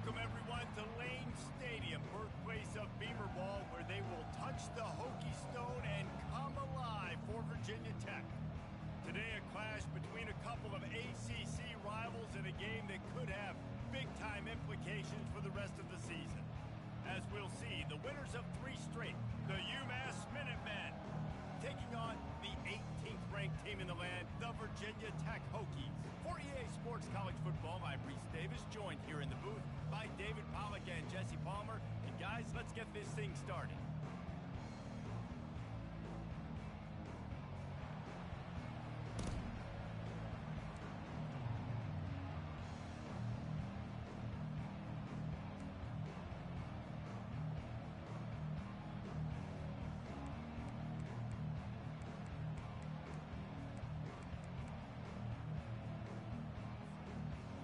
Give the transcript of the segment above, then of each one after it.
Welcome, everyone, to Lane Stadium, birthplace of Beamer Ball, where they will touch the Hokie Stone and come alive for Virginia Tech. Today, a clash between a couple of ACC rivals in a game that could have big-time implications for the rest of the season. As we'll see, the winners of 3 straight, the Umass Minutemen, taking on the 18th ranked team in the land, the Virginia Tech Hokies. For EA Sports College Football, I'm Reese Davis, joined here in the booth by David Pollack and Jesse Palmer. And guys, let's get this thing started.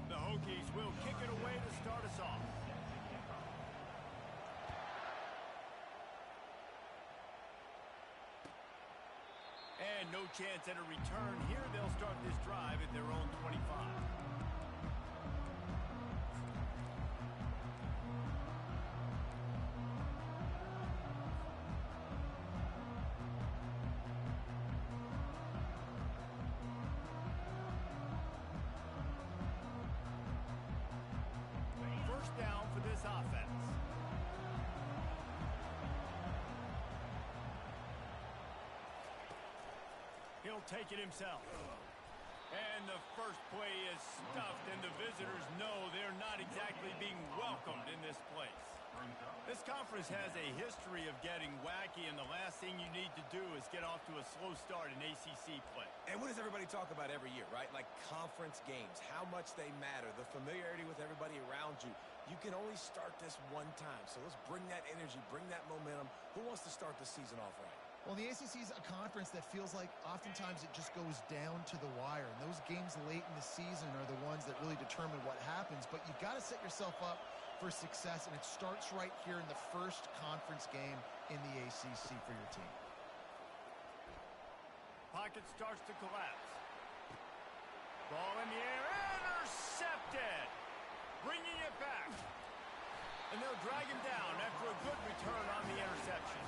The Hokies will kick it away to start us off. And no chance at a return here. They'll start this drive at their own 25. This offense. He'll take it himself. And the first play is stuffed, and the visitors know they're not exactly being welcomed in this place. This conference has a history of getting wacky, and the last thing you need to do is get off to a slow start in ACC play. And what does everybody talk about every year, right? Like conference games, how much they matter, the familiarity with everybody around you. You can only start this one time, so let's bring that energy, bring that momentum. Who wants to start the season off right? Well, the ACC is a conference that feels like oftentimes it just goes down to the wire, and those games late in the season are the ones that really determine what happens. But you've got to set yourself up for success, and it starts right here in the first conference game in the ACC for your team. Pocket starts to collapse. Ball in the air, intercepted! Bringing it back. And they'll drag him down after a good return on the interception.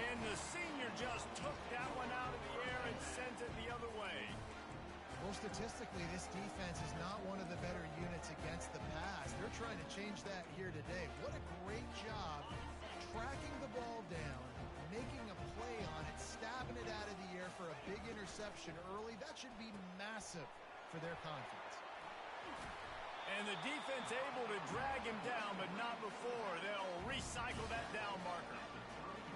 And the senior just took that one out of the air and sends it the other way. Well, statistically, this defense is not one of the better units against the pass. They're trying to change that here today. What a great job tracking the ball down, making a play on it, stabbing it out of the air for a big interception early. That should be massive for their confidence. And the defense able to drag him down, but not before. They'll recycle that down marker.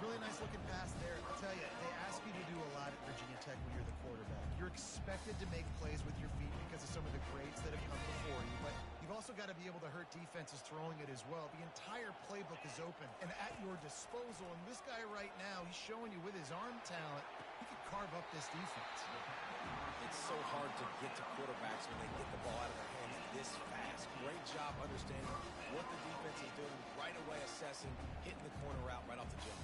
Really nice looking pass there. I'll tell you, they ask you to do a lot at Virginia Tech when you're the quarterback. You're expected to make plays with your feet because of some of the greats that have come before you, but you've also got to be able to hurt defenses throwing it as well. The entire playbook is open and at your disposal, and this guy right now, he's showing you with his arm talent, he could carve up this defense. It's so hard to get to quarterbacks when they get the ball out of their hands this fast. Great job understanding what the defense is doing, right away assessing, hitting the corner route right off the jump.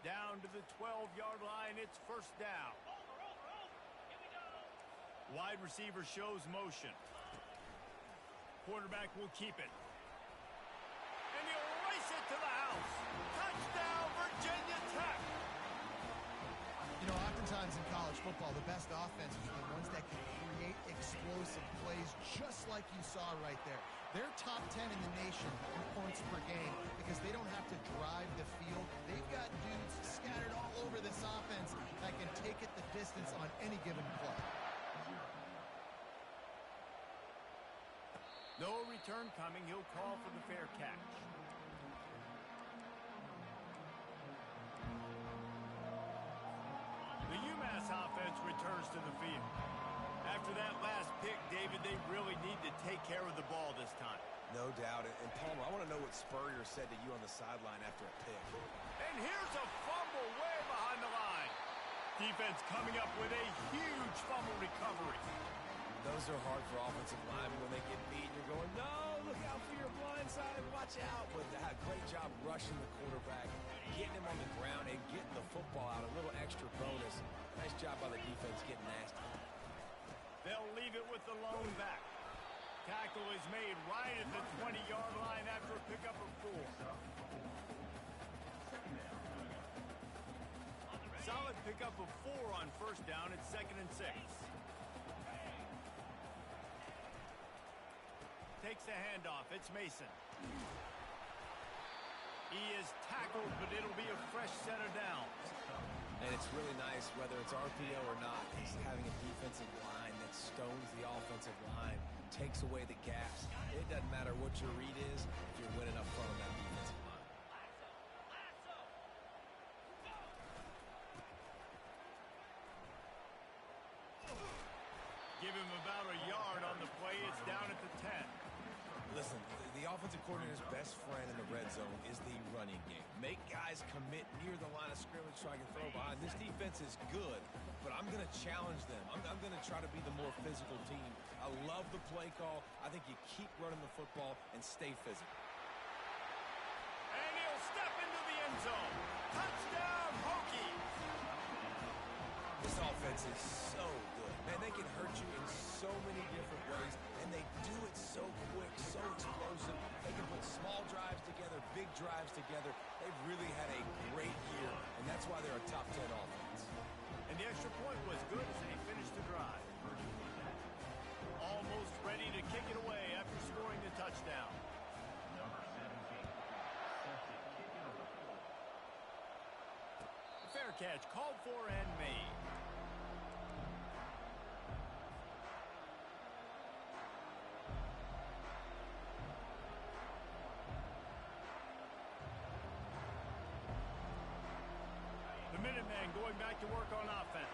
Down to the 12-yard line, it's first down. Wide receiver shows motion. Quarterback will keep it. And he'll race it to the house. Touchdown, Virginia Tech. You know, oftentimes in college football, the best offenses are the ones that can create explosive plays just like you saw right there. They're top 10 in the nation in points per game because they don't have to drive the field. They've got dudes scattered all over this offense that can take it the distance on any given play. No return coming. He'll call for the fair catch. The Umass offense returns to the field. After that last pick, David, they really need to take care of the ball this time. No doubt. And Palmer, I want to know what Spurrier said to you on the sideline after a pick. And here's a fumble way behind the line. Defense coming up with a huge fumble recovery. Those those are hard for offensive linemen when they get beat. You're going, no, look out for your blind side, watch out. But great job rushing the quarterback, getting him on the ground, and getting the football out. A little extra bonus. Nice job by the defense getting nasty. They'll leave it with the lone back. Tackle is made right at the 20-yard line after a pickup of 4. Solid pickup of 4 on first down. It's 2nd and 6. Takes a handoff. It's Mason. He is tackled, but it'll be a fresh set of downs. And it's really nice, whether it's RPO or not, is having a defensive line that stones the offensive line, takes away the gaps. It doesn't matter what your read is if you're winning up front on that defensive line. Give him about a yard on the play. It's down at the 10. Listen, the offensive coordinator's best friend in the red zone is the running game. Make guys commit near the line of scrimmage so I can throw behind. This defense is good, but I'm going to challenge them. I'm going to try to be the more physical team. I love the play call. I think you keep running the football and stay physical. And he'll step into the end zone. Touchdown, Hokies! This offense is so good. Man, they can hurt you in so many different ways, and they do it so quick, so explosive. They can put small drives together, big drives together. They've really had a great year, and that's why they're a top 10 offense. And the extra point was good as they finished the drive. Almost ready to kick it away after scoring the touchdown. Fair catch called for and made. Minutemen going back to work on offense.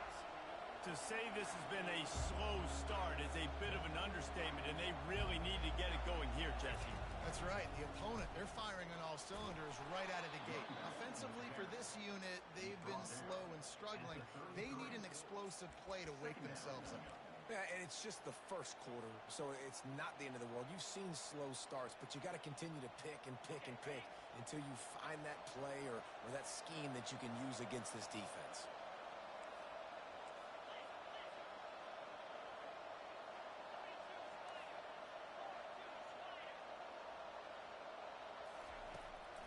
To say this has been a slow start is a bit of an understatement, and they really need to get it going here, Jesse. That's right. The opponent, they're firing on all cylinders right out of the gate. Offensively, for this unit, they've been slow and struggling. They need an explosive play to wake themselves up. Yeah, and it's just the first quarter, so it's not the end of the world. You've seen slow starts, but you got to continue to pick and pick and pick until you find that play or that scheme that you can use against this defense.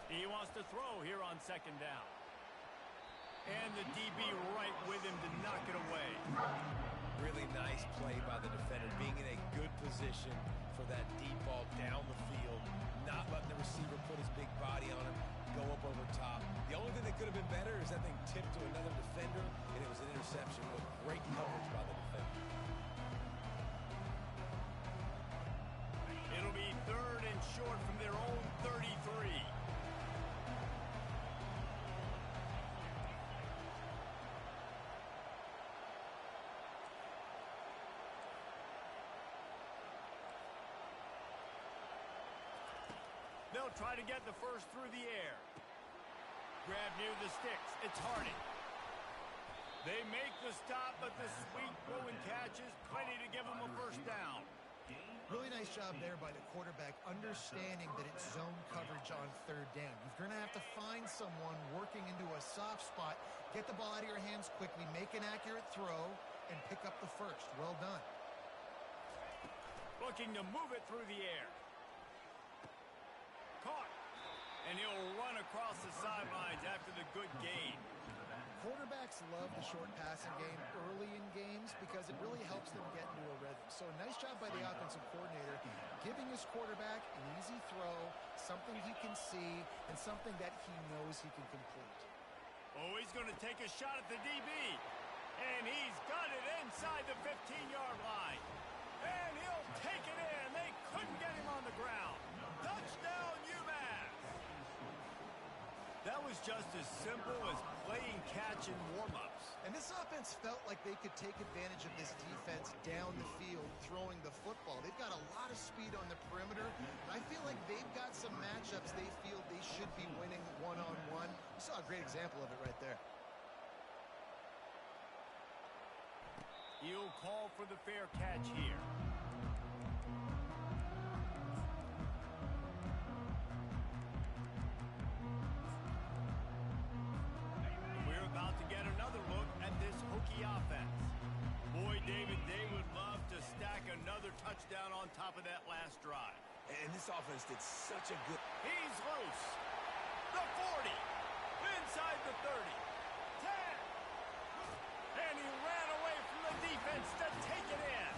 He wants to throw here on 2nd down. And the DB right with him to knock it away. Really nice play by the defender, being in a good position for that deep ball down the field, not letting the receiver put his big body on him, go up over top. The only thing that could have been better is that thing tipped to another defender, and it was an interception with great coverage by the defender. It'll be 3rd and short from their own 33. They'll try to get the first through the air. Grab near the sticks. It's Harding. They make the stop, but the sweet throw and catch is plenty to give them a first down. Really nice job there by the quarterback, understanding that it's zone coverage on 3rd down. You're going to have to find someone working into a soft spot, get the ball out of your hands quickly, make an accurate throw, and pick up the first. Well done. Looking to move it through the air. Caught. And he'll run across the sidelines after the good gain. Quarterbacks love the short passing game early in games because it really helps them get into a rhythm. So nice job by the offensive coordinator, giving his quarterback an easy throw, something he can see, and something that he knows he can complete. Oh, he's going to take a shot at the DB. And he's got it inside the 15-yard line. And he'll take it in. They couldn't get him on the ground. Touchdown, Umass! That was just as simple as playing catch in warm-ups. And this offense felt like they could take advantage of this defense down the field, throwing the football. They've got a lot of speed on the perimeter. I feel like they've got some matchups they feel they should be winning one-on-one. You saw a great example of it right there. He'll call for the fair catch here. offense. Boy, David, they would love to stack another touchdown on top of that last drive. And this offense did such a good... He's loose. The 40. Inside the 30. 10. And he ran away from the defense to take it in.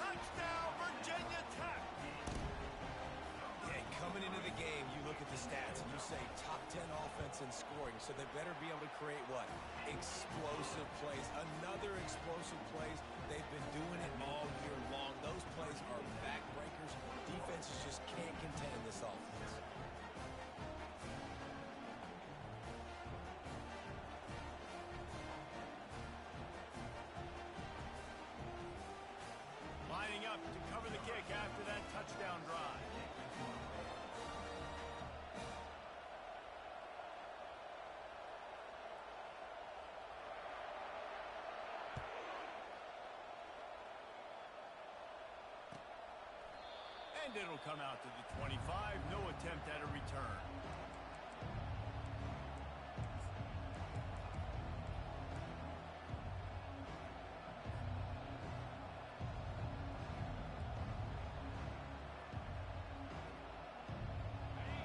Touchdown, Virginia Tech. Yeah, coming into the game, you look at the stats and you say top 10 offense in scoring, so they better be able to create what? Explosive plays. Another explosive plays. They've been doing it all year long. Those plays are backbreakers. Defenses just can't contain this offense. Lining up to cover the kick after that touchdown drive. And it'll come out to the 25. No attempt at a return.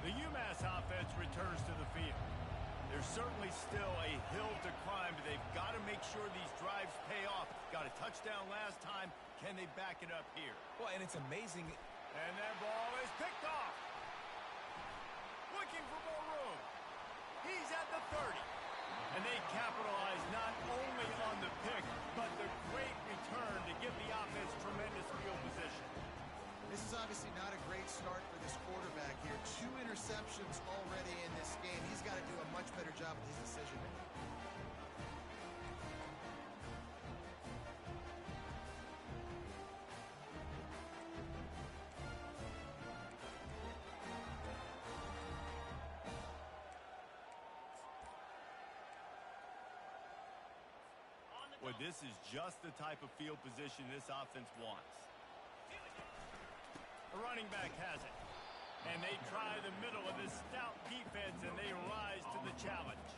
The Umass offense returns to the field. There's certainly still a hill to climb, but they've got to make sure these drives pay off. Got a touchdown last time. Can they back it up here? Well, and it's amazing... And that ball is picked off. Looking for more room. He's at the 30. And they capitalize not only on the pick, but the great return to give the offense tremendous field position. This is obviously not a great start for this quarterback here. 2 interceptions already in this game. He's got to do a much better job with his decision making. Well, this is just the type of field position this offense wants. The running back has it. And they try the middle of this stout defense, and they rise to the challenge.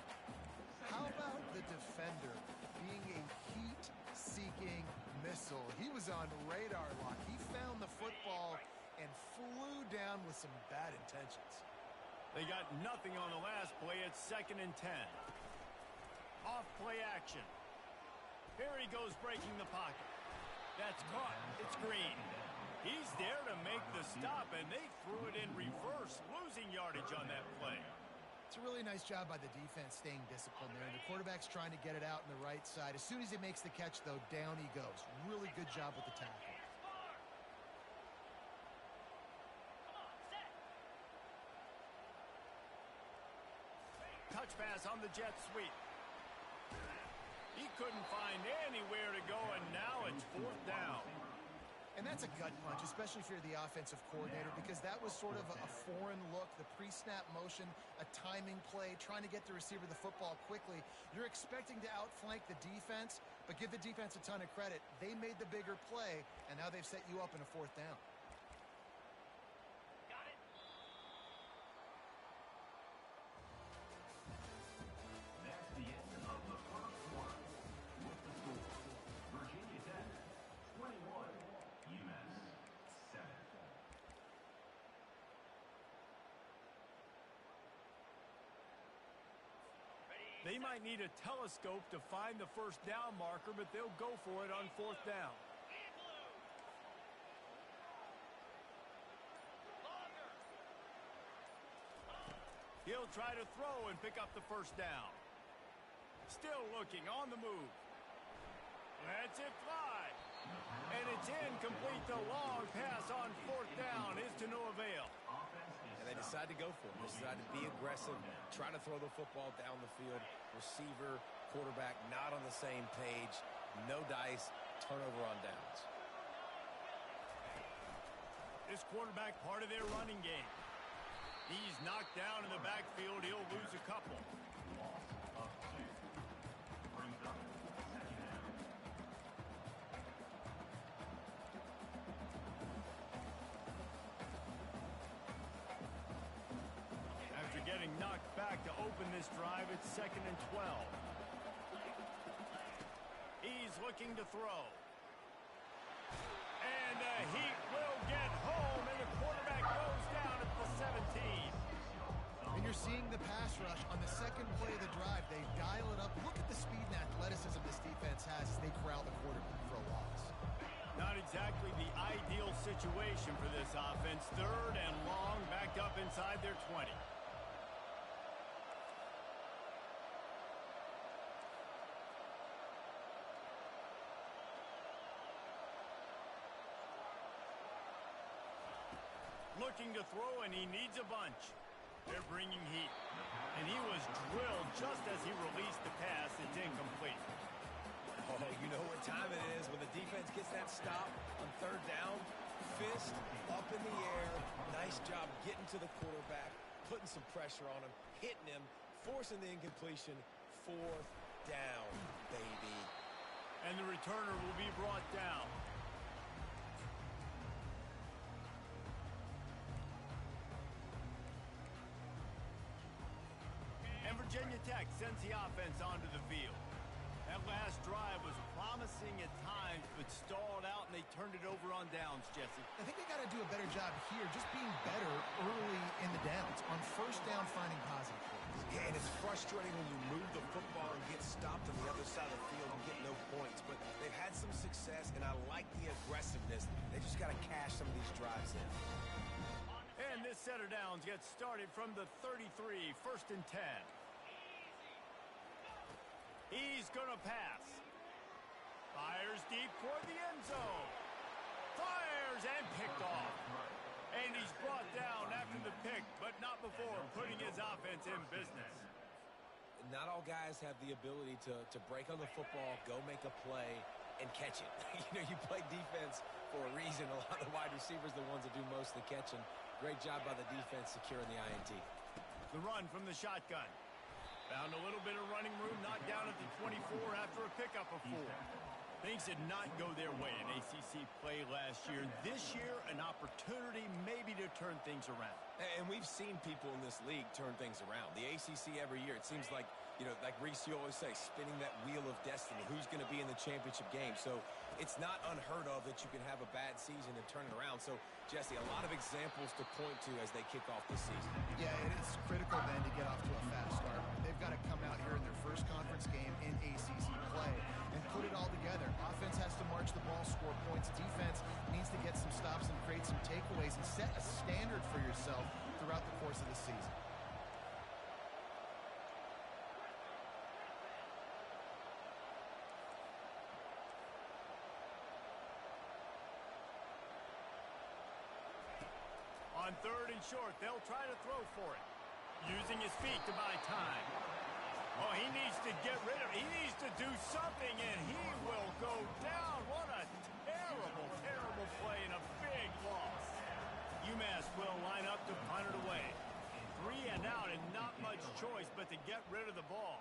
How about the defender being a heat-seeking missile? He was on radar lock. He found the football and flew down with some bad intentions. They got nothing on the last play. It's 2nd and 10. Off play action. Here he goes breaking the pocket. That's caught. It's Green. He's there to make the stop, and they threw it in reverse, losing yardage on that play. It's a really nice job by the defense staying disciplined there. The quarterback's trying to get it out on the right side. As soon as he makes the catch, though, down he goes. Really good job with the tackle. Touch pass on the jet sweep. He couldn't find anywhere to go, and now it's 4th down. And that's a gut punch, especially if you're the offensive coordinator, because that was sort of a foreign look, the pre-snap motion, a timing play, trying to get the receiver the football quickly. You're expecting to outflank the defense, but give the defense a ton of credit. They made the bigger play, and now they've set you up in a 4th down. They might need a telescope to find the 1st down marker, but they'll go for it on 4th down. He'll try to throw and pick up the 1st down. Still looking on the move. Lets it fly. And it's incomplete. The long pass on 4th down is to no avail. And they decide to go for it. They decide to be aggressive, try to throw the football down the field. Receiver, quarterback, not on the same page. No dice, turnover on downs. This quarterback part of their running game. He's knocked down in the backfield. He'll lose a couple. Getting knocked back to open this drive. It's 2nd and 12. He's looking to throw. And the Heat will get home, and the quarterback goes down at the 17. And you're seeing the pass rush on the second play of the drive. They dial it up. Look at the speed and athleticism this defense has as they corral the quarterback for a loss. Not exactly the ideal situation for this offense. Third and long, backed up inside their 20. Looking to throw, and he needs a bunch. They're bringing heat. And he was drilled just as he released the pass. It's incomplete. Oh, you know what time it is when the defense gets that stop on third down. Fist up in the air. Nice job getting to the quarterback, putting some pressure on him, hitting him, forcing the incompletion. Fourth down, baby. And the returner will be brought down. And Virginia Tech sends the offense onto the field. That last drive was promising at times, but stalled out, and they turned it over on downs, Jesse. I think they got to do a better job here, just being better early in the downs. On first down, finding positive plays. Yeah, and it's frustrating when you move the football and get stopped on the other side of the field and get no points. But they've had some success, and I like the aggressiveness. They just got to cash some of these drives in. And this set of downs gets started from the 33, first and 10. He's going to pass. Fires deep toward the end zone. Fires and picked off. And he's brought down after the pick, but not before putting his offense in business. Not all guys have the ability to break on the football, go make a play, and catch it. You play defense for a reason. A lot of the wide receivers are the ones that do most of the catching. Great job by the defense securing the INT. The run from the shotgun. Found a little bit of running room, knocked down at the 24 after a pickup of 4. Things did not go their way in ACC play last year. This year, an opportunity maybe to turn things around. And we've seen people in this league turn things around. The ACC every year, it seems like, like Reese, you always say, spinning that wheel of destiny. Who's going to be in the championship game? So it's not unheard of that you can have a bad season and turn it around. So, Jesse, a lot of examples to point to as they kick off the season. Yeah, it is critical then to get off to a fast start. They've got to come out here in their first conference game in ACC play and put it all together. Offense has to march the ball, score points. Defense needs to get some stops and create some takeaways and set a standard for yourself throughout the course of the season. On third and short, they'll try to throw for it. Using his feet to buy time. Oh, he needs to get rid of it. He needs to do something, and he will go down. What a terrible, terrible play and a big loss. Umass will line up to punt it away. 3 and out and not much choice but to get rid of the ball.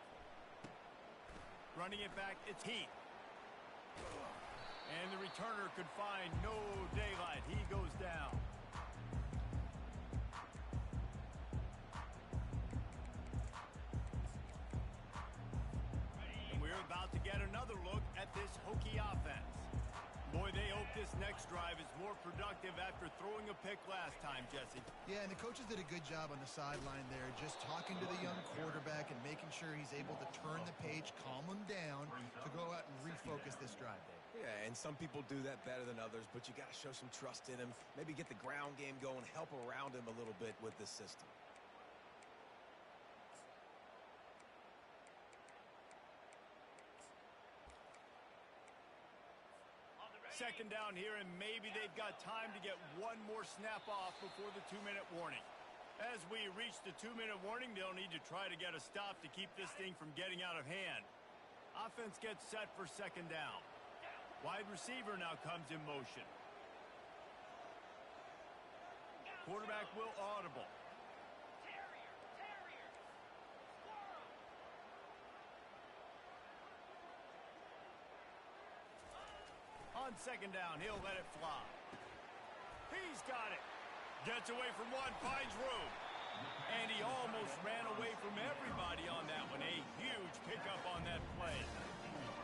Running it back, it's Heat. And the returner could find no daylight. He goes down. About to get another look at this Hokie offense. Boy, they hope this next drive is more productive after throwing a pick last time, Jesse. Yeah, and the coaches did a good job on the sideline there, just talking to the young quarterback and making sure he's able to turn the page, calm him down to go out and refocus this drive, Dave. Yeah, and some people do that better than others, but you got to show some trust in him, maybe get the ground game going, help around him a little bit with this system. Second down here, and maybe they've got time to get one more snap off before the 2-minute warning. As we reach the 2-minute warning, they'll need to try to get a stop to keep this thing from getting out of hand. Offense gets set for second down. Wide receiver now comes in motion. Quarterback will audible. On second down, he'll let it fly. He's got it. Gets away from one, finds room. And he almost ran away from everybody on that one. A huge pickup on that play.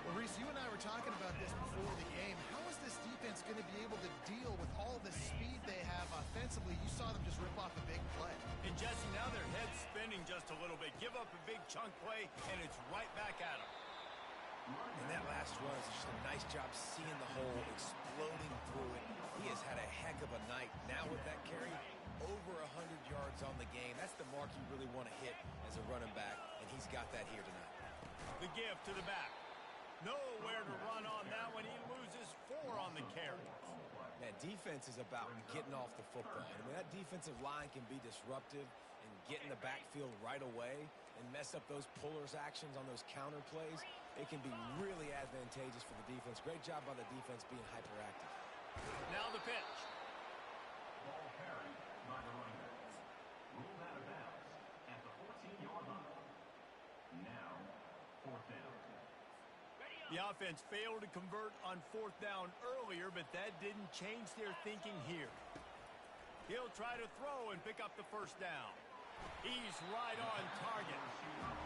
Well, Well, Reese, you and I were talking about this before the game. How is this defense going to be able to deal with all the speed they have offensively? You saw them just rip off a big play. And Jesse, now their head's spinning just a little bit. Give up a big chunk play, and it's right back at them. And that last run is just a nice job seeing the hole, exploding through it. He has had a heck of a night. Now with that carry, over 100 yards on the game. That's the mark you really want to hit as a running back, and he's got that here tonight. The give to the back. Nowhere to run on that one. He loses 4 on the carry. Man, defense is about getting off the football. I mean, that defensive line can be disruptive and get in the backfield right away and mess up those pullers actions on those counter plays. It can be really advantageous for the defense. Great job by the defense being hyperactive. Now the pitch. Ball carried by the running backs. Ruled out of bounds at the 14-yard line. Now, 4th down. The offense failed to convert on 4th down earlier, but that didn't change their thinking here. He'll try to throw and pick up the 1st down. He's right on target.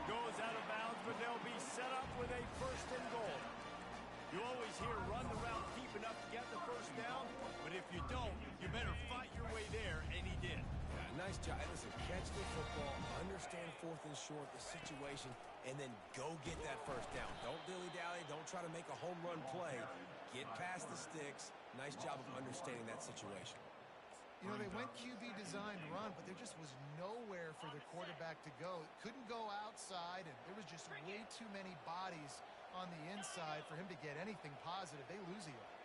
Goes out of bounds, but they'll be set up with a 1st and goal. You always hear run the route deep enough to get the 1st down, but if you don't, you better fight your way there, and he did. Nice job. Listen, catch the football, understand 4th and short, the situation, and then go get that 1st down. Don't dilly-dally. Don't try to make a home run play. Get past the sticks. Nice job of understanding that situation. You know, they went QB designed run, but there just was nowhere for the quarterback to go. Couldn't go outside, and there was just way too many bodies on the inside for him to get anything positive. They lose a yard.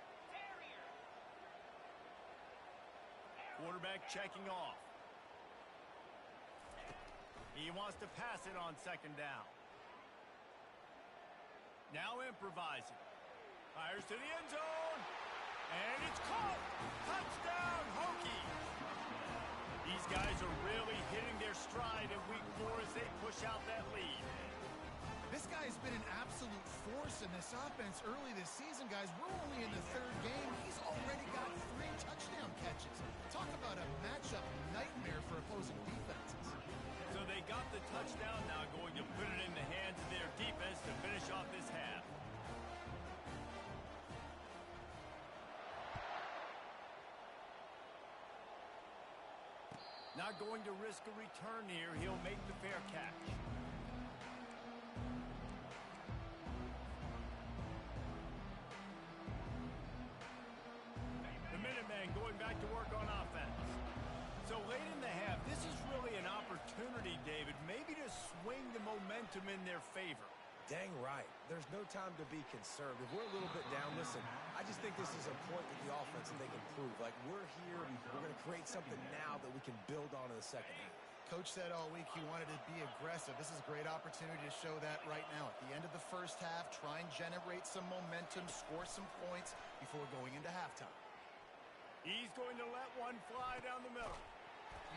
Quarterback checking off. He wants to pass it on 2nd down. Now improvising. Fires to the end zone. And it's caught. Touchdown, Hokie. These guys are really hitting their stride in week 4 as they push out that lead. This guy's been an absolute force in this offense early this season, guys. We're only in the 3rd game. He's already got 3 touchdown catches. Talk about a matchup nightmare for opposing defenses. So they got the touchdown, now going to put it in the hands of their defense to finish off this half. Not going to risk a return here. He'll make the fair catch. The Minutemen going back to work on offense. So late in the half, this is really an opportunity, David, maybe to swing the momentum in their favor. Dang right. There's no time to be concerned. If we're a little bit down, listen, I just think this is a point with the offense that they can prove. Like, we're here, we're going to create something now that we can build on in the 2nd half. Coach said all week he wanted to be aggressive. This is a great opportunity to show that right now. At the end of the 1st half, try and generate some momentum, score some points before going into halftime. He's going to let one fly down the middle.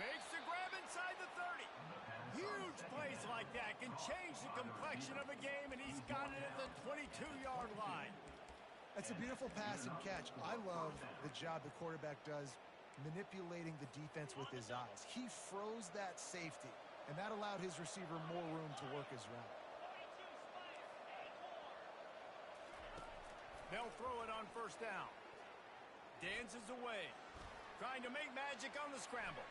Makes the grab inside the 30. Huge plays like that can change the complexion of a game, and he's got it at the 22-yard line. That's a beautiful pass and catch. I love the job the quarterback does manipulating the defense with his eyes. He froze that safety, and that allowed his receiver more room to work his route. They'll throw it on 1st down. Dances away, trying to make magic on the scramble.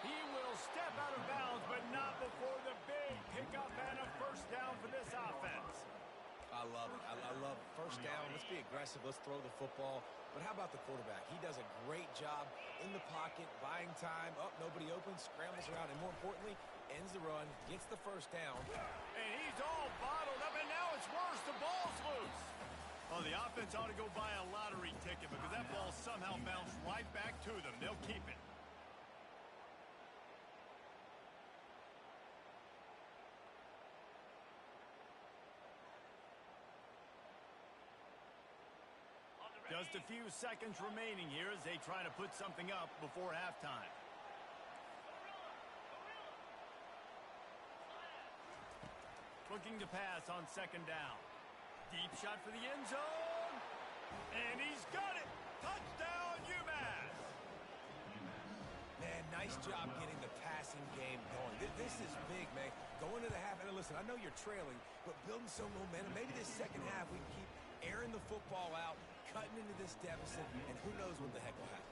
He will step out of bounds, but not before the big pickup and a 1st down for this offense. I love it. I love 1st down. Let's be aggressive. Let's throw the football. But how about the quarterback? He does a great job in the pocket, buying time. Up, nobody open, scrambles around, and more importantly, ends the run, gets the 1st down. And he's all bottled up, and now it's worse. The ball's loose. Oh, the offense ought to go buy a lottery ticket because that ball somehow bounced right back to them. They'll keep it. Just a few seconds remaining here as they try to put something up before halftime. Looking to pass on 2nd down. Deep shot for the end zone. And he's got it. Touchdown, Umass. Man, nice Nice job getting the passing game going. This is big, man. Going to the half, and listen, I know you're trailing, but building some momentum. Maybe this second half we can keep airing the football out, cutting into this deficit, and who knows what the heck will happen.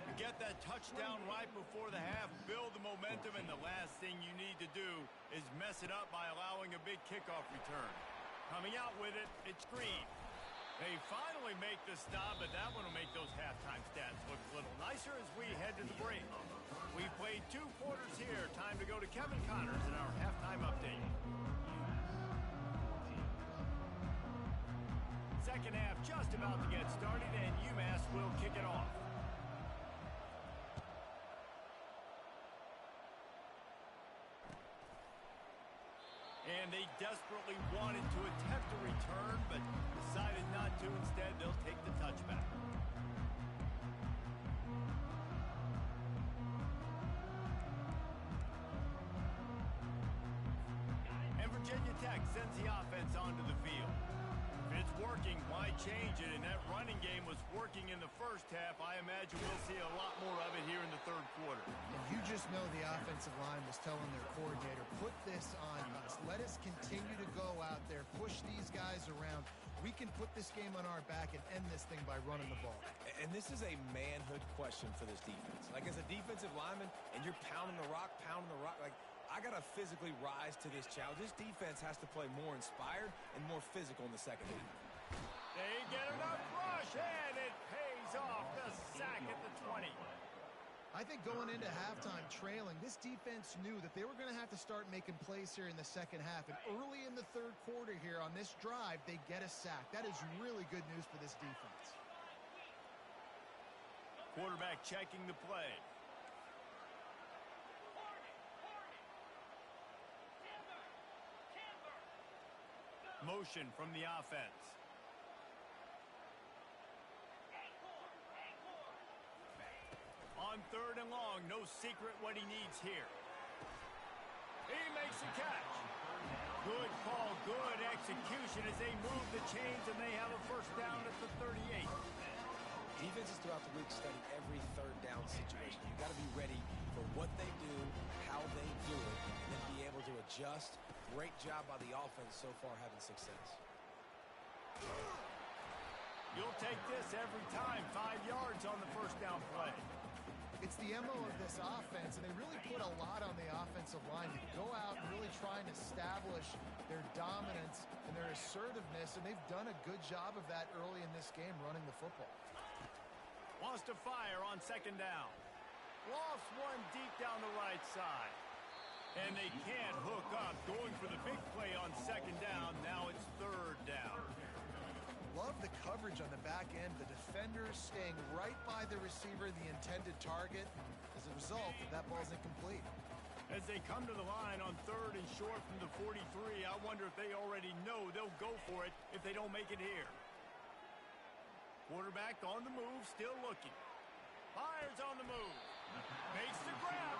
You get that touchdown right before the half, build the momentum, and the last thing you need to do is mess it up by allowing a big kickoff return. Coming out with it, it's Green. They finally make the stop, but that one will make those halftime stats look a little nicer as we head to the break. We've played 2 quarters here. Time to go to Kevin Connors in our halftime update. Second half just about to get started, and Umass will kick it off. And they desperately wanted to attempt a return, but decided not to. Instead, they'll take the touchback. And Virginia Tech sends the offense onto the field. If it's working, why change it? And that running game was working in the first half. I imagine we'll see a lot more of it here in the third quarter. And you just know the offensive line was telling their coordinator, put this on us. Let us continue to go out there, push these guys around. We can put this game on our back and end this thing by running the ball. And this is a manhood question for this defense. Like, as a defensive lineman, and you're pounding the rock, like, I got to physically rise to this challenge. This defense has to play more inspired and more physical in the second half. They get enough rush, and it pays off. The sack at the 20. I think going into halftime trailing, this defense knew that they were going to have to start making plays here in the second half. And early in the third quarter here on this drive, they get a sack. That is really good news for this defense. Quarterback checking the play. Motion from the offense. On third and long, no secret what he needs here. He makes the catch. Good call, good execution as they move the chains and they have a first down at the 38. Defenses throughout the week study every third down situation. You got to be ready for what they do, how they do it, and then be able to adjust. Great job by the offense so far having success. You'll take this every time. 5 yards on the first down play. It's the MO of this offense, and they really put a lot on the offensive line to go out and really try and establish their dominance and their assertiveness, and they've done a good job of that early in this game running the football. Wants to fire on second down. Lofts one deep down the right side. And they can't hook up. Going for the big play on second down. Now it's third down. Love the coverage on the back end. The defenders staying right by the receiver, the intended target. As a result, that ball's incomplete. As they come to the line on third and short from the 43, I wonder if they already know they'll go for it if they don't make it here. Quarterback on the move, still looking. Fires on the move. Makes the grab.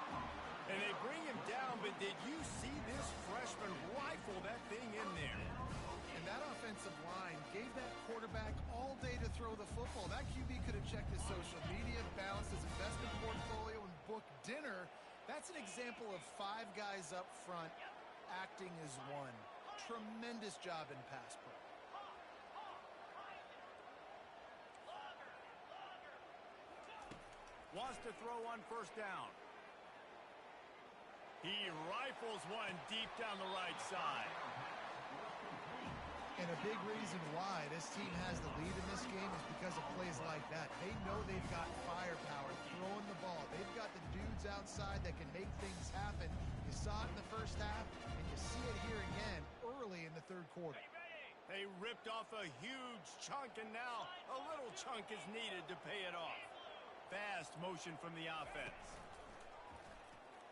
And they bring him down, but did you see this freshman rifle that thing in there? And that offensive line gave that quarterback all day to throw the football. That QB could have checked his social media, balanced his investment portfolio, and booked dinner. That's an example of 5 guys up front acting as one. Tremendous job in pass pro. Wants to throw on first down. He rifles one deep down the right side. And a big reason why this team has the lead in this game is because of plays like that. They know they've got firepower throwing the ball. They've got the dudes outside that can make things happen. You saw it in the first half, and you see it here again early in the third quarter. They ripped off a huge chunk, and now a little chunk is needed to pay it off. Fast motion from the offense.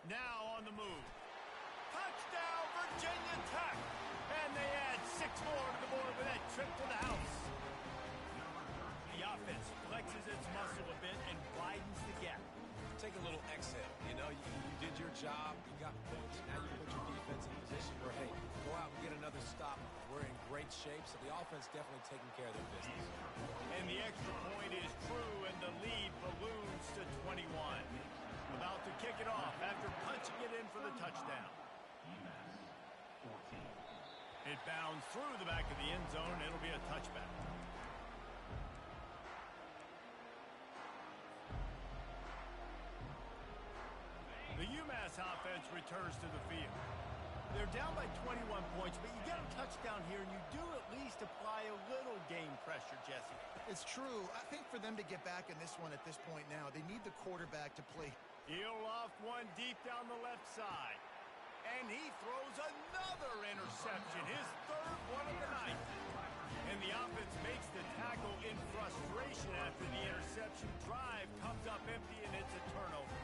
Now on the move. Touchdown, Virginia Tech! And they add 6 more to the board with that trip to the house. The offense flexes its muscle a bit and widens the gap. Take a little exhale. You know, you did your job. You got points. Now you put your defense in a position where, hey, go out and get another stop. We're in great shape, so the offense definitely taking care of their business. And the extra point is true, and the lead balloons to 21. About to kick it It bounds through the back of the end zone. It'll be a touchback. The Umass offense returns to the field. They're down by 21 points, but you get a touchdown here, and you do at least apply a little game pressure, Jesse. It's true. I think for them to get back in this one at this point now, they need the quarterback to play. He'll loft one deep down the left side. And he throws another interception, his third one of the night. And the offense makes the tackle in frustration after the interception. Drive comes up empty, and it's a turnover.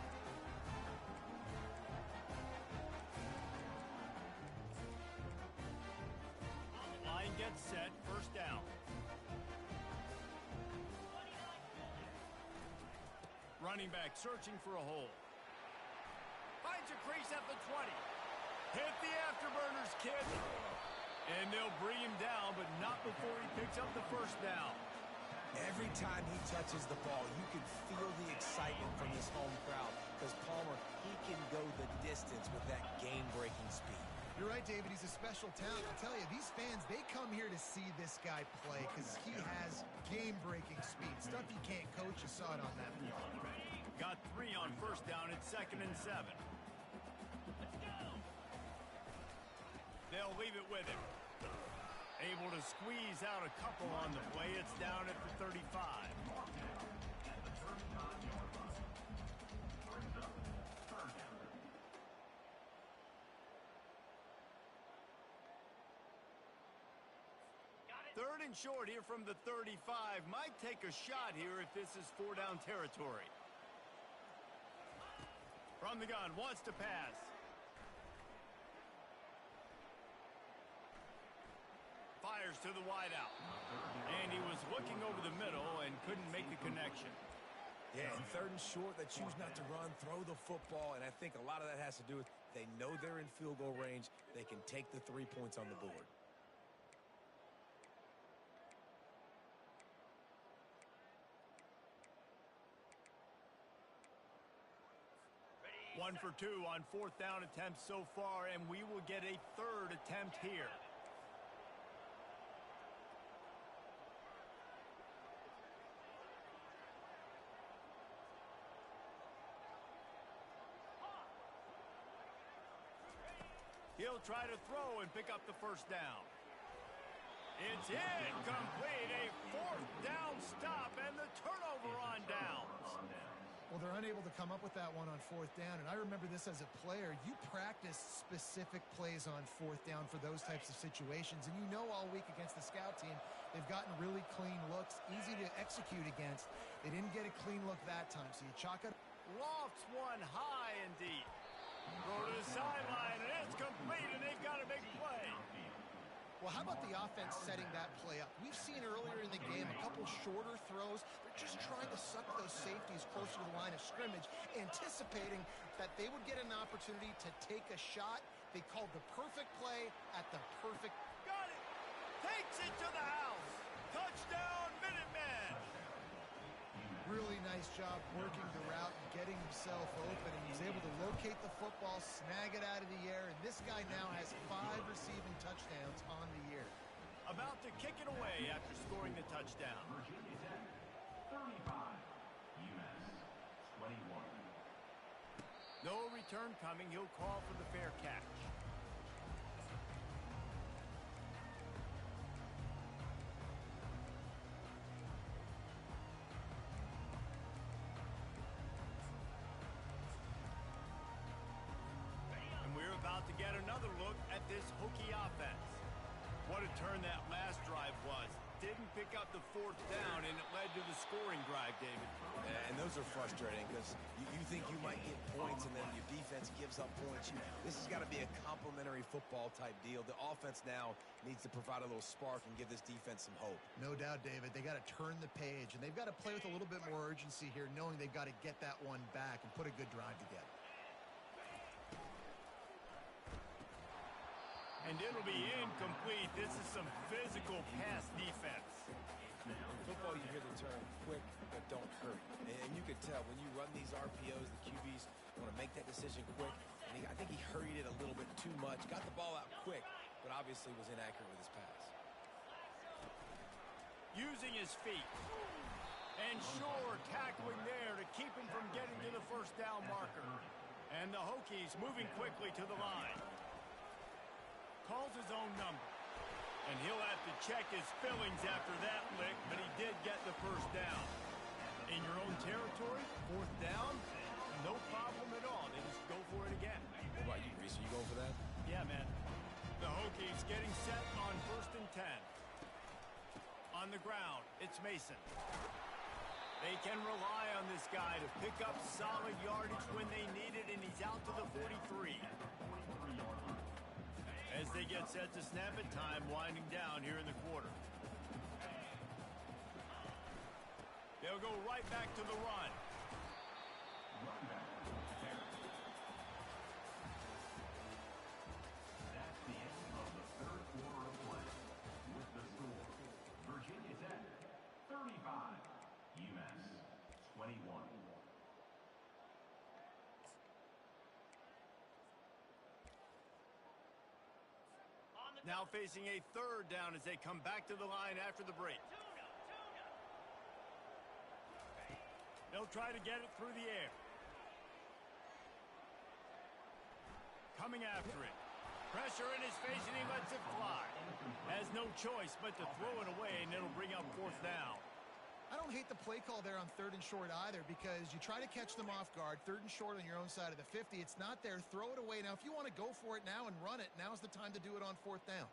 Line gets set, first down. Running back searching for a hole. Finds a crease at the 20. Hit the afterburners, kid. And they'll bring him down, but not before he picks up the first down. Every time he touches the ball, you can feel the excitement from this home crowd because Palmer, he can go the distance with that game-breaking speed. You're right, David. He's a special talent. I'll tell you, these fans, they come here to see this guy play because he has game-breaking speed. Stuff you can't coach. You saw it on that play. Got 3 on first down. It's 2nd and 7. They'll leave it with him. Able to squeeze out a couple on the play. It's down at the 35. Third and short here from the 35. Might take a shot here if this is 4-down territory. From the gun, wants to pass. Fires to the wideout. And he was looking over the middle and couldn't make the connection. Yeah, and 3rd and short, they choose not to run, throw the football, and I think a lot of that has to do with they know they're in field goal range. They can take the 3 points on the board. One for 2 on 4th down attempts so far, and we will get a 3rd attempt here. He'll try to throw and pick up the first down. It's incomplete. A 4th down stop and the turnover on downs. Well, they're unable to come up with that one on 4th down, and I remember this as a player. You practice specific plays on 4th down for those types of situations, and you know all week against the scout team, they've gotten really clean looks, easy to execute against. They didn't get a clean look that time, so you chalk it. Lofts one high and deep. Throw to the sideline, and it's complete, and they've got a big play. Well, how about the offense setting that play up? We've seen earlier in the game a couple shorter throws. They're just trying to suck those safeties closer to the line of scrimmage, anticipating that they would get an opportunity to take a shot. They called the perfect play at the perfect... Got it! Takes it to the house! Touchdown, Minutemen! Really nice job working the route and getting himself open, and he's able to locate the football, snag it out of the air, and this guy now has 5 receiving touchdowns on the year. About to kick it away after scoring the touchdown. Virginia Tech, 35. Umass, 21. No return coming. He'll call for the fair catch. About to get another look at this Hokie offense. What a turn that last drive was. Didn't pick up the 4th down, and it led to the scoring drive, David. And those are frustrating because you think you might get points, and then your defense gives up points. This has got to be a complimentary football type deal. The offense now needs to provide a little spark and give this defense some hope. No doubt, David. They got to turn the page, and they've got to play with a little bit more urgency here, knowing they've got to get that one back and put a good drive together. And it'll be incomplete. This is some physical pass defense. In football, you hear the term quick, but don't hurry. And you can tell when you run these RPOs, the QBs want to make that decision quick. And I think he hurried it a little bit too much. Got the ball out quick, but obviously was inaccurate with his pass. Using his feet. And sure, tackling there to keep him from getting to the first down marker. And the Hokies moving quickly to the line. Calls his own number. And he'll have to check his fillings after that lick, but he did get the first down. In your own territory, fourth down, no problem at all. They just go for it again. What about you, Reese? Are you going for that? Yeah, man. The Hokies getting set on 1st and 10. On the ground, it's Mason. They can rely on this guy to pick up solid yardage when they need it, and he's out to the 43. As they get set to snap it, time winding down here in the quarter. They'll go right back to the run. That's the end of the third quarter of play. With the score, Virginia Tech 35, Umass 21. Now facing a third down as they come back to the line after the break. They'll try to get it through the air. Coming after it. Pressure in his face, and he lets it fly. Has no choice but to throw it away, and it'll bring up fourth down. I don't hate the play call there on 3rd and short either, because you try to catch them off guard. 3rd and short on your own side of the 50. It's not there. Throw it away. Now, if you want to go for it now and run it, now's the time to do it on 4th down.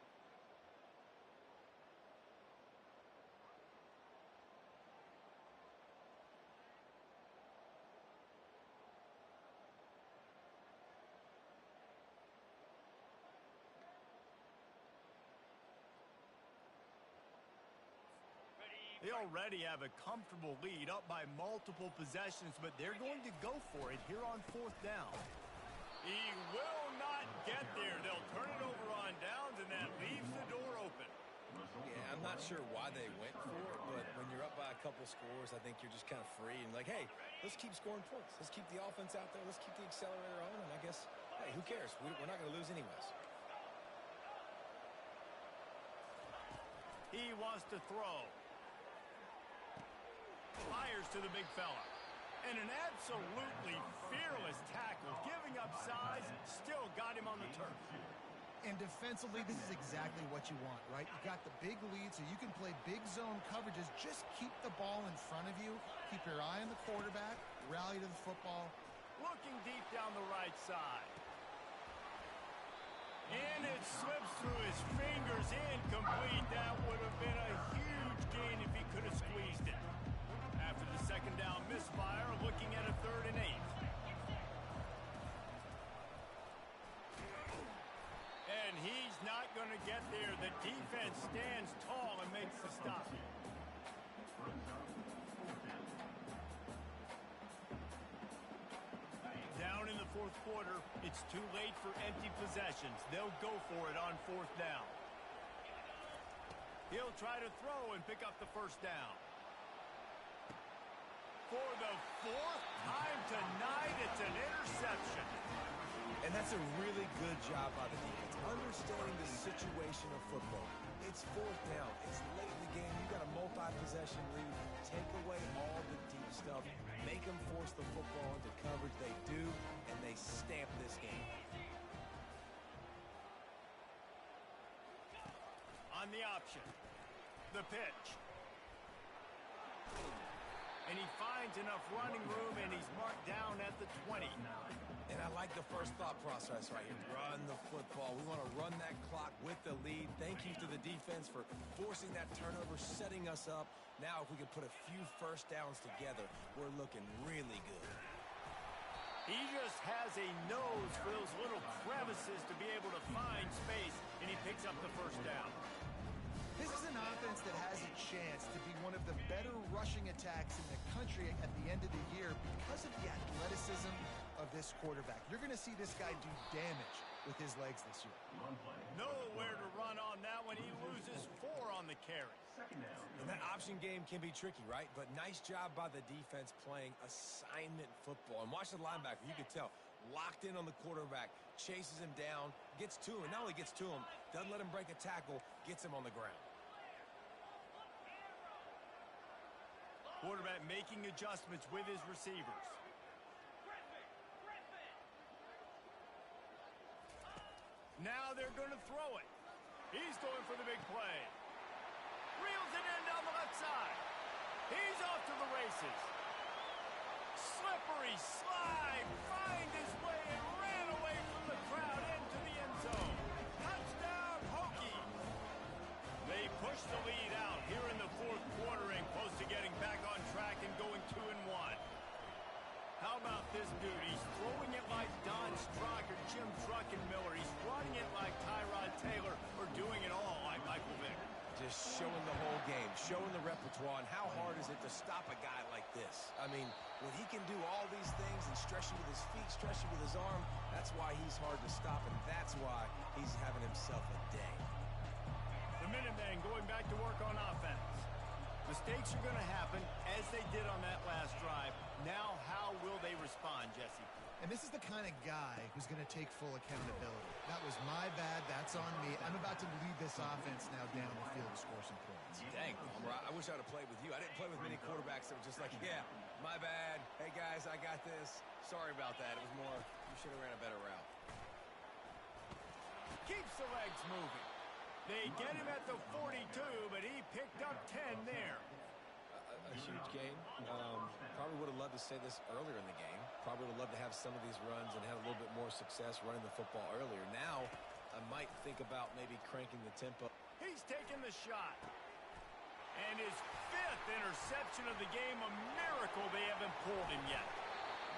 They already have a comfortable lead up by multiple possessions, but they're going to go for it here on 4th down. He will not get there. They'll turn it over on downs, and that leaves the door open. Yeah, I'm not sure why they went for it, but when you're up by a couple scores, I think you're just kind of free and like, hey, let's keep scoring points. Let's keep the offense out there. Let's keep the accelerator on, and I guess, hey, who cares? We're not going to lose anyways. He wants to throw. Fires to the big fella. And an absolutely fearless tackle. Giving up size, still got him on the turf. And defensively, this is exactly what you want, right? You got the big lead, so you can play big zone coverages. Just keep the ball in front of you. Keep your eye on the quarterback. Rally to the football. Looking deep down the right side. And it slips through his fingers. Incomplete. That would have been a huge gain if he could have squeezed it. After the second down misfire, looking at a 3rd and 8. And he's not going to get there. The defense stands tall and makes the stop. Down in the 4th quarter, it's too late for empty possessions. They'll go for it on 4th down. He'll try to throw and pick up the first down. For the 4th time tonight, it's an interception. And that's a really good job by the defense. Understanding the situation of football. It's 4th down. It's late in the game. You got a multi-possession lead. Take away all the deep stuff. Make them force the football into coverage. They do, and they stamp this game. On the option. The pitch. And he finds enough running room, and he's marked down at the 20. And I like the first thought process right here. Run the football. We want to run that clock with the lead. Thank you to the defense for forcing that turnover, setting us up. Now, if we can put a few first downs together, we're looking really good. He just has a nose for those little crevices to be able to find space, and he picks up the first down. This is an offense that has a chance to be one of the better rushing attacks in the country at the end of the year because of the athleticism of this quarterback. You're going to see this guy do damage with his legs this year. Nowhere to run on that one. He loses 4 on the carry. And that option game can be tricky, right? But nice job by the defense playing assignment football. And watch the linebacker. You could tell locked in on the quarterback, chases him down, gets to him, not only gets to him, doesn't let him break a tackle, gets him on the ground. Quarterback making adjustments with his receivers. Now they're going to throw it. He's going for the big play. Reels it in down the left side. He's off to the races. Slippery slide, find his way and ran away from the crowd into the end zone. Touchdown, Hokies. They push the lead out here in the fourth quarter and close to getting back on track and going 2-1. How about this dude? He's throwing it like Don Strock or Jim Druckenmiller. He's running it like Tyrod Taylor or doing it all like Michael Vick. Just showing the whole game, showing the repertoire, and how hard is it to stop a guy like this? I mean, when he can do all these things and stretch you with his feet, stretch you with his arm, that's why he's hard to stop, and that's why he's having himself a day. The Minutemen going back to work on offense. Mistakes are going to happen, as they did on that last drive. Now, how will they respond, Jesse? And this is the kind of guy who's going to take full accountability. That was my bad. That's on me. I'm about to lead this offense now down the field to score some points. Dang, I wish I'd have played with you. I didn't play with many quarterbacks that were just like, yeah, my bad. Hey, guys, I got this. Sorry about that. It was more, you should have ran a better route. Keeps the legs moving. They get him at the 42, but he picked up 10 there. A huge game. Probably would have loved to say this earlier in the game. Probably would have loved to have some of these runs and have a little bit more success running the football earlier. Now, I might think about maybe cranking the tempo. He's taking the shot. And his 5th interception of the game, a miracle they haven't pulled him yet.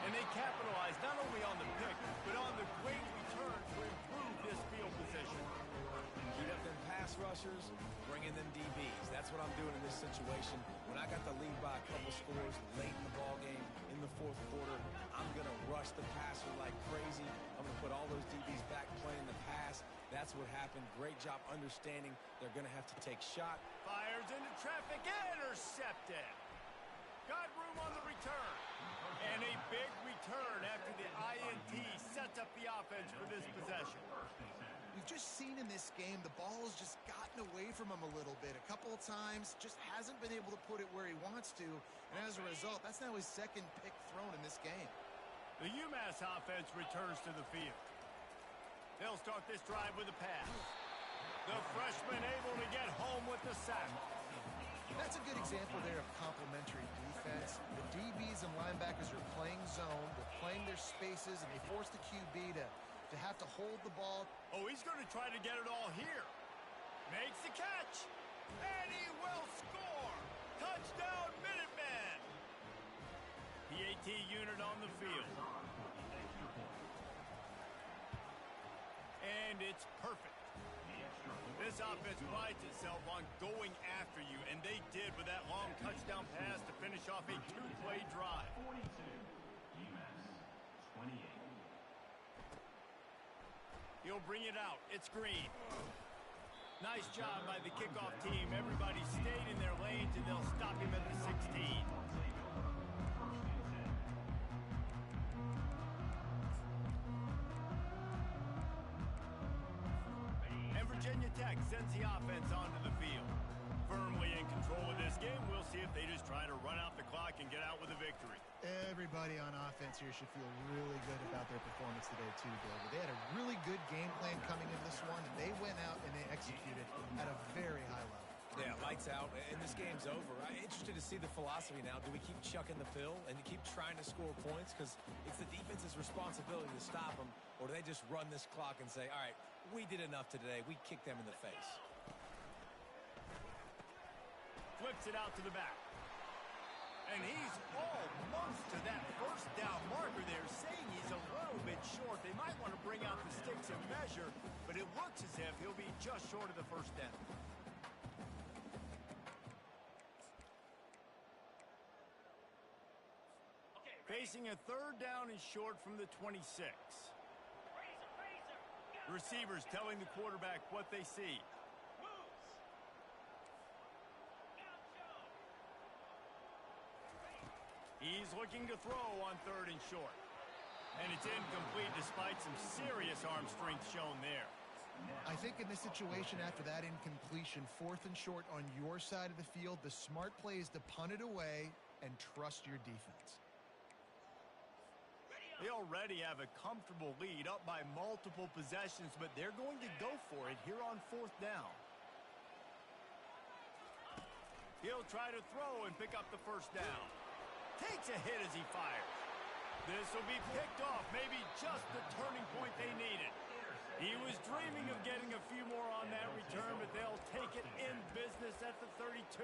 And they capitalize not only on the pick, but on the great return to improve this field position. Heat up them pass rushers, bring in them DBs. That's what I'm doing in this situation. When I got the lead by a couple scores late in the ball game, in the fourth quarter, I'm going to rush the passer like crazy. I'm going to put all those DBs back playing the pass. That's what happened. Great job understanding they're going to have to take shot. Fires into traffic, intercepted. Got room on the return. And a big return after the INT sets up the offense for this possession. We've just seen in this game the ball has just gotten away from him a little bit. A couple of times, just hasn't been able to put it where he wants to. And as a result, that's now his 2nd pick thrown in this game. The Umass offense returns to the field. They'll start this drive with a pass. The freshman able to get home with the sack. That's a good example there of complementary defense. The DBs and linebackers are playing zone. They're playing their spaces, and they force the QB to have to hold the ball. Oh, he's going to try to get it all here. Makes the catch. And he will score. Touchdown, Minutemen. PAT unit on the field. And it's perfect. This offense prides itself on going after you, and they did with that long touchdown pass to finish off a 2-play drive. 42, Umass 28. He'll bring it out. It's Green. Nice job by the kickoff team. Everybody stayed in their lanes, and they'll stop him at the 16. And Virginia Tech sends the offense onto the field. Firmly in control of this game. We'll see if they just try to run out the clock and get out with a victory. Everybody on offense here should feel really good about their performance today, too, David. They had a really good game plan coming in this one, and they went out and they executed at a very high level. Yeah, lights out, and this game's over. I'm interested to see the philosophy now. Do we keep chucking the fill and keep trying to score points? Because it's the defense's responsibility to stop them, or do they just run this clock and say, all right, we did enough today. We kicked them in the face. Flips it out to the back. And he's almost to that first down marker there, saying he's a little bit short. They might want to bring out the sticks and measure, but it looks as if he'll be just short of the first down. Facing a 3rd down and short from the 26. Receivers telling the quarterback what they see. He's looking to throw on 3rd and short. And it's incomplete despite some serious arm strength shown there. I think in this situation, after that incompletion, 4th and short on your side of the field, the smart play is to punt it away and trust your defense. They already have a comfortable lead, up by multiple possessions, but they're going to go for it here on 4th down. He'll try to throw and pick up the first down. Takes a hit as he fires. This will be picked off, maybe just the turning point they needed. He was dreaming of getting a few more on that return, but they'll take it in business at the 32.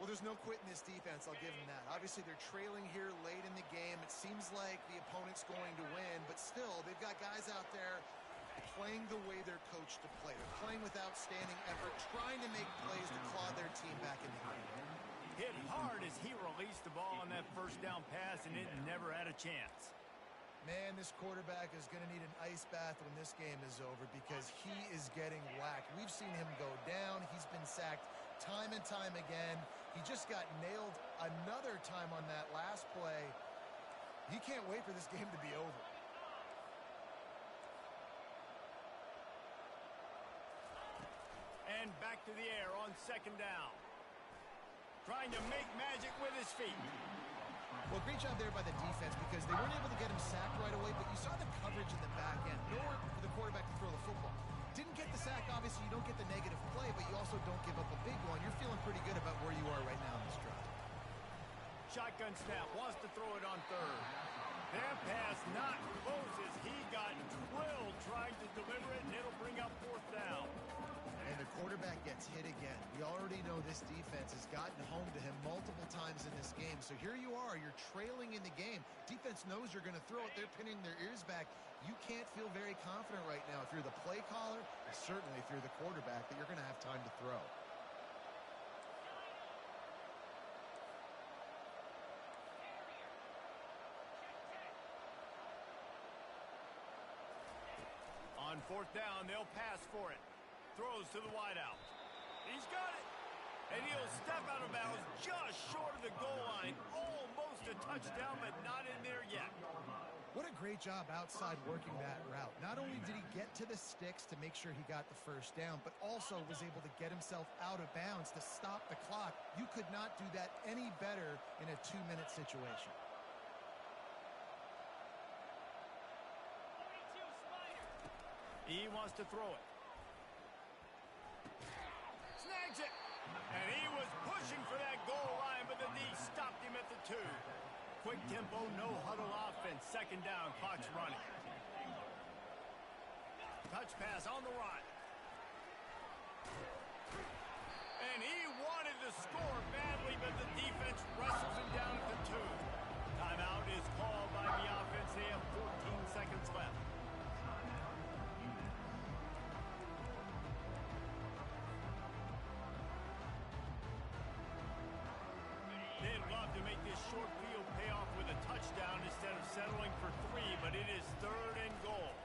Well, there's no quit in this defense, I'll give them that. Obviously, they're trailing here late in the game. It seems like the opponent's going to win, but still, they've got guys out there playing the way they're coached to play. They're playing with outstanding effort, trying to make plays to claw their team back in the game. Hit hard as he released the ball on that first down pass, and it never had a chance. Man, this quarterback is going to need an ice bath when this game is over because he is getting whacked. We've seen him go down. He's been sacked time and time again. He just got nailed another time on that last play. He can't wait for this game to be over. And back to the air on 2nd down. Trying to make magic with his feet. Well, great job there by the defense because they weren't able to get him sacked right away, but you saw the coverage in the back end. Nowhere for the quarterback to throw the football. Didn't get the sack, obviously you don't get the negative play, but you also don't give up a big one. You're feeling pretty good about where you are right now in this drive. Shotgun snap, wants to throw it on 3rd. That pass not close as he got drilled trying to deliver it, and it'll bring up 4th down. And the quarterback gets hit again. We already know this defense has gotten home to him multiple times in this game. So here you are, you're trailing in the game. Defense knows you're going to throw it. They're pinning their ears back. You can't feel very confident right now if you're the play caller, and certainly if you're the quarterback, that you're going to have time to throw. On 4th down, they'll pass for it. Throws to the wideout. He's got it. And he'll step out of bounds just short of the goal line. Almost a touchdown, but not in there yet. What a great job outside working that route. Not only did he get to the sticks to make sure he got the first down, but also was able to get himself out of bounds to stop the clock. You could not do that any better in a 2-minute situation. He wants to throw it. Snags it. And he was pushing for that goal line, but the knee stopped him at the 2. Quick tempo, no huddle offense. 2nd down, clock's running. Touch pass on the run. And he wanted to score badly, but the defense wrestles him down at the 2. Timeout is called by the offense. They have 14 seconds left. They'd love to make this short field pay off with a touchdown instead of settling for 3, but it is 3rd and goal.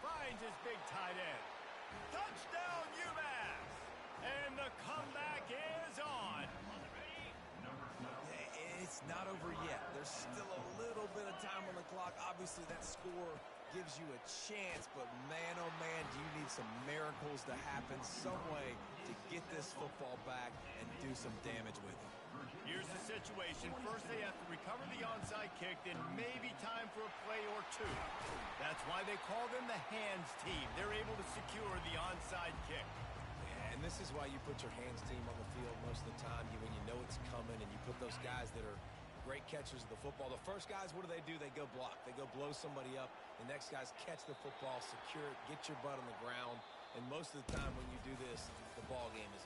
Finds his big tight end. Touchdown, Umass! And the comeback is on. It's not over yet. There's still a little bit of time on the clock. Obviously, that score gives you a chance, but man, oh man, do you need some miracles to happen some way to get this football back and do some damage with it. Here's the situation. First, they have to recover the onside kick, then maybe time for a play or 2. That's why they call them the hands team. They're able to secure the onside kick. And this is why you put your hands team on the field most of the time when you know it's coming, and you put those guys that are great catchers of the football. The first guys, what do? They go block. They go blow somebody up. The next guys catch the football, secure it, get your butt on the ground. And most of the time when you do this, the ball game is